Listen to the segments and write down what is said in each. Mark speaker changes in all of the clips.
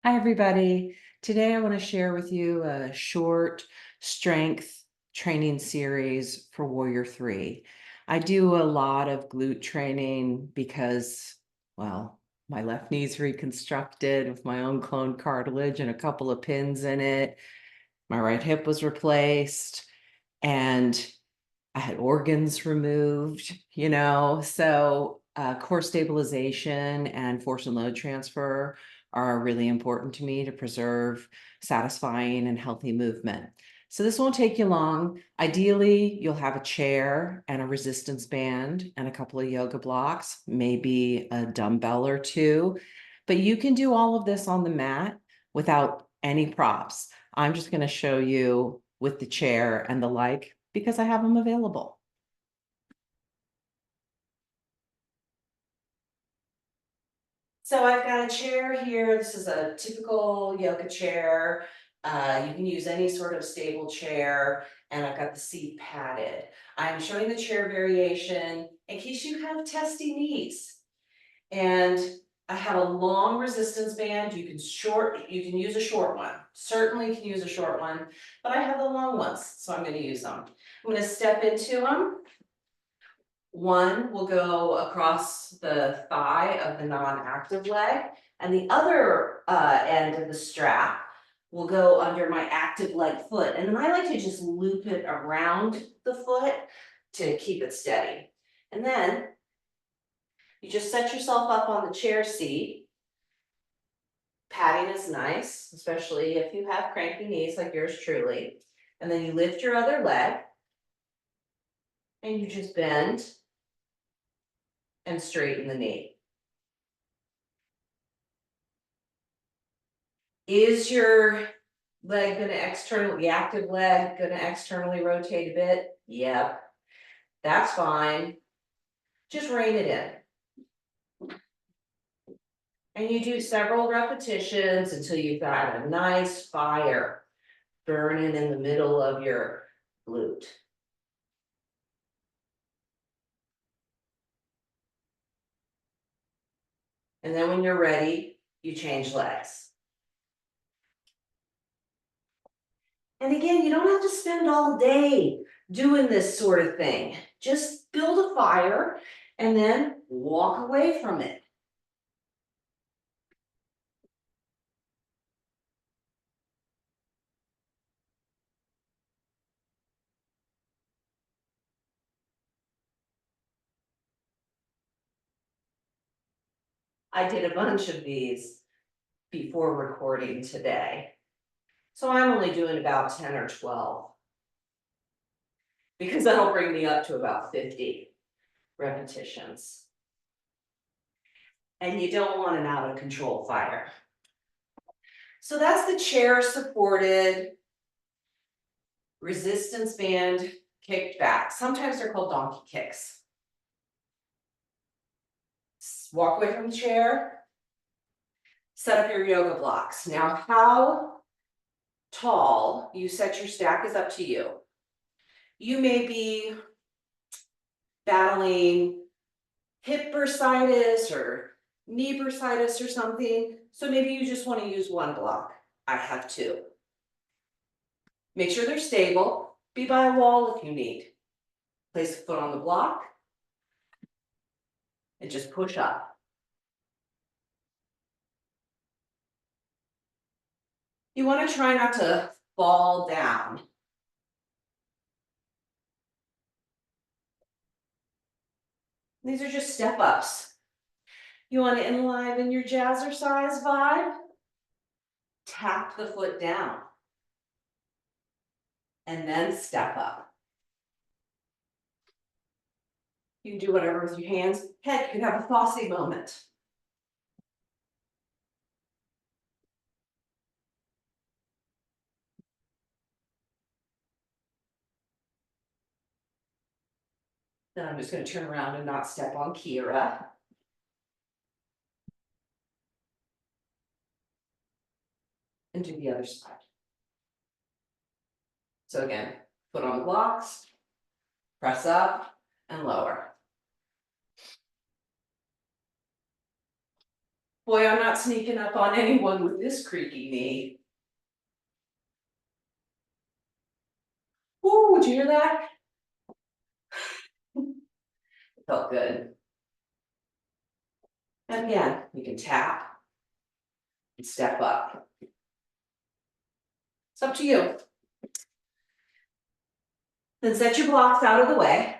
Speaker 1: Hi, everybody. Today I want to share with you a short strength training series for Warrior 3. I do a lot of glute training because, well, my left knee's reconstructed with my own clone cartilage and a couple of pins in it. My right hip was replaced and I had organs removed, so core stabilization and force and load transfer are really important to me to preserve satisfying and healthy movement. So this won't take you long. Ideally, you'll have a chair and a resistance band and a couple of yoga blocks, maybe a dumbbell or two, but you can do all of this on the mat without any props. I'm just going to show you with the chair and the like because I have them available. So I've got a chair here. This is a typical yoga chair. You can use any sort of stable chair, and I've got the seat padded. I'm showing the chair variation in case you have testy knees. And I have a long resistance band. You can use a short one. Certainly can use a short one, but I have the long ones, so I'm going to use them. I'm going to step into them. One will go across the thigh of the non-active leg, and the other end of the strap will go under my active leg foot. And then I like to just loop it around the foot to keep it steady. And then you just set yourself up on the chair seat. Padding is nice, especially if you have cranky knees like yours truly. And then you lift your other leg and you just bend and straighten the knee. Is your leg gonna externally, the active leg gonna externally rotate a bit? Yep, that's fine. Just rein it in. And you do several repetitions until you've got a nice fire burning in the middle of your glute. And then when you're ready, you change legs. And again, you don't have to spend all day doing this sort of thing. Just build a fire and then walk away from it. I did a bunch of these before recording today. So I'm only doing about 10 or 12 because that'll bring me up to about 50 repetitions. And you don't want an out of control fire. So that's the chair supported resistance band kicked back. Sometimes they're called donkey kicks. Walk away from the chair, set up your yoga blocks. Now, how tall you set your stack is up to you. You may be battling hip bursitis or knee bursitis or something, so maybe you just want to use one block. I have two. Make sure they're stable. Be by a wall if you need. Place the foot on the block and just push up. You want to try not to fall down. These are just step ups. You want to enliven your jazzercise vibe? Tap the foot down and then step up. You can do whatever with your hands. Heck, you can have a Fosse moment. Then I'm just going to turn around and not step on Kira. And do the other side. So again, foot on the blocks, press up and lower. Boy, I'm not sneaking up on anyone with this creaky knee. Ooh, would you hear that? Felt good. And again, you can tap and step up. It's up to you. Then set your blocks out of the way.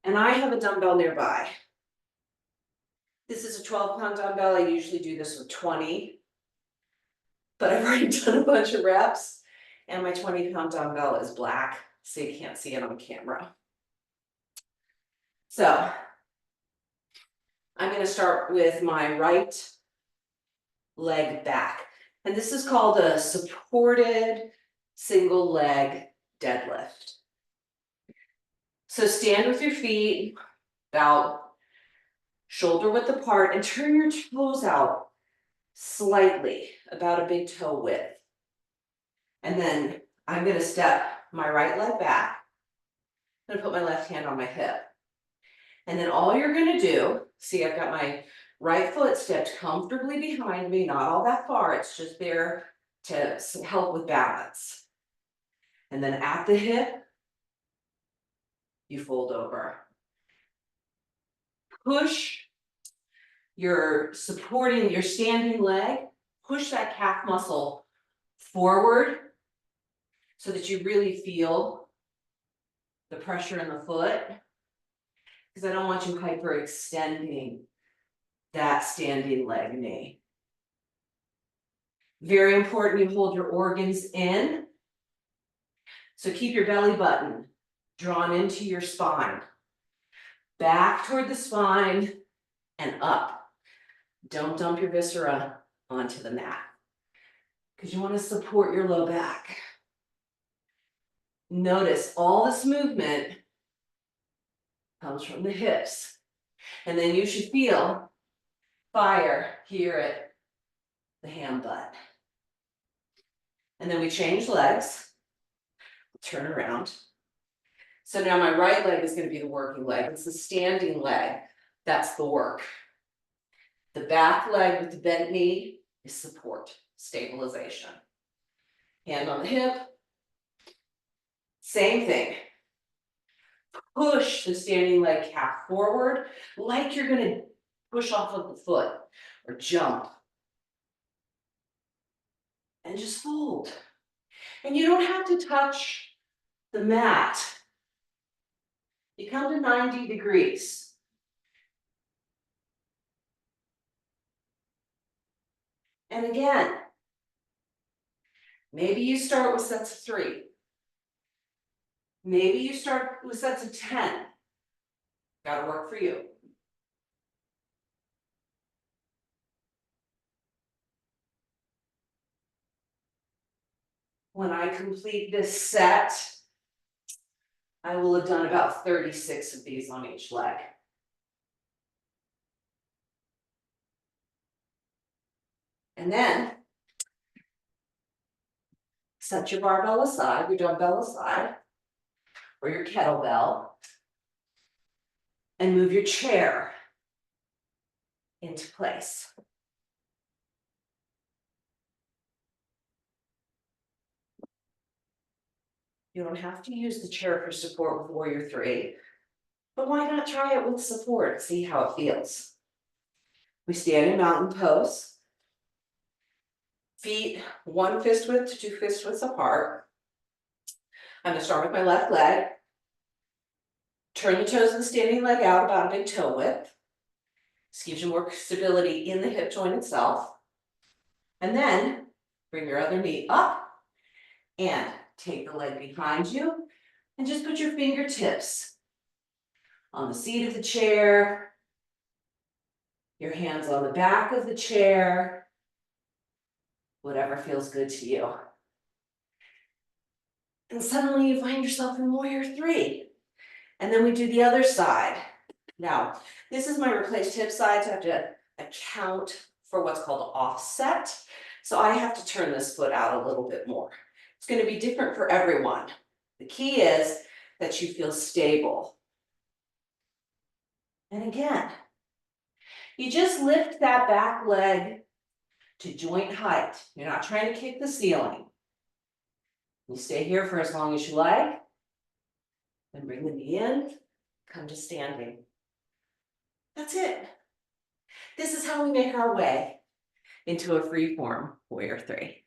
Speaker 1: And I have a dumbbell nearby. This is a 12-pound dumbbell. I usually do this with 20, but I've already done a bunch of reps, and my 20-pound dumbbell is black, so you can't see it on camera. So I'm going to start with my right leg back. And this is called a supported single leg deadlift. So stand with your feet about shoulder width apart and turn your toes out slightly, about a big toe width. And then I'm going to step my right leg back. I'm going to put my left hand on my hip. And then all you're going to do, see, I've got my right foot stepped comfortably behind me, not all that far. It's just there to help with balance. And then at the hip, you fold over. Push your supporting your standing leg, push that calf muscle forward so that you really feel the pressure in the foot, because I don't want you hyperextending that standing leg knee. Very important you hold your organs in. So keep your belly button drawn into your spine. Back toward the spine and up. Don't dump your viscera onto the mat, because you want to support your low back. Notice all this movement comes from the hips. And then you should feel fire here at the ham butt. And then we change legs, turn around. So now my right leg is going to be the working leg. It's the standing leg. That's the work. The back leg with the bent knee is support, stabilization. Hand on the hip. Same thing. Push the standing leg calf forward like you're going to push off of the foot or jump. And just fold. And you don't have to touch the mat. You come to 90 degrees. And again, maybe you start with sets of 3. Maybe you start with sets of 10. Gotta work for you. When I complete this set, I will have done about 36 of these on each leg. And then set your barbell aside, your dumbbell aside, or your kettlebell, and move your chair into place. You don't have to use the chair for support with Warrior 3, but why not try it with support, see how it feels. We stand in mountain pose. Feet 1 fist width to 2 fist widths apart. I'm going to start with my left leg. Turn the toes of the standing leg out about a big toe width. This gives you more stability in the hip joint itself. And then bring your other knee up and take the leg behind you and just put your fingertips on the seat of the chair, your hands on the back of the chair, whatever feels good to you. And suddenly you find yourself in Warrior 3. And then we do the other side. Now, this is my replaced hip side, so I have to account for what's called offset. So I have to turn this foot out a little bit more. It's going to be different for everyone. The key is that you feel stable. And again, You just lift that back leg to joint height. You're not trying to kick the ceiling. You stay here for as long as you like. Then bring the knee in, come to standing. That's it. This is how we make our way into a free form warrior three.